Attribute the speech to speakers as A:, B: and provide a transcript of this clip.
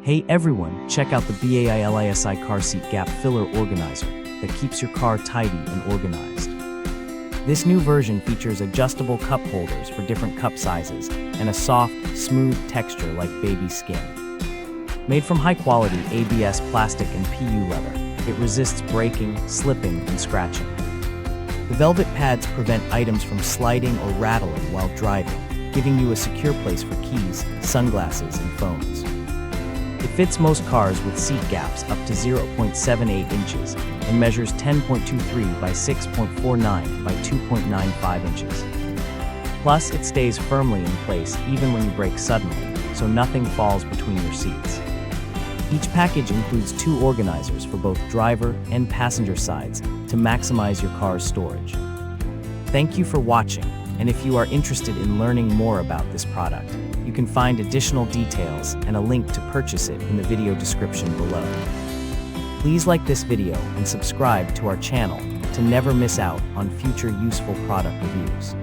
A: Hey everyone, check out the BAILISI car seat gap filler organizer that keeps your car tidy and organized. This new version features adjustable cup holders for different cup sizes and a soft, smooth texture like baby skin. Made from high-quality ABS plastic and PU leather, it resists breaking, slipping, and scratching. The velvet pads prevent items from sliding or rattling while driving, giving you a secure place for keys, sunglasses, and phones. It fits most cars with seat gaps up to 0.78 inches and measures 10.23 by 6.49 by 2.95 inches. Plus, it stays firmly in place even when you brake suddenly, so nothing falls between your seats. Each package includes 2 organizers for both driver and passenger sides to maximize your car's storage. Thank you for watching, and if you are interested in learning more about this product, you can find additional details and a link to purchase it in the video description below. Please like this video and subscribe to our channel to never miss out on future useful product reviews.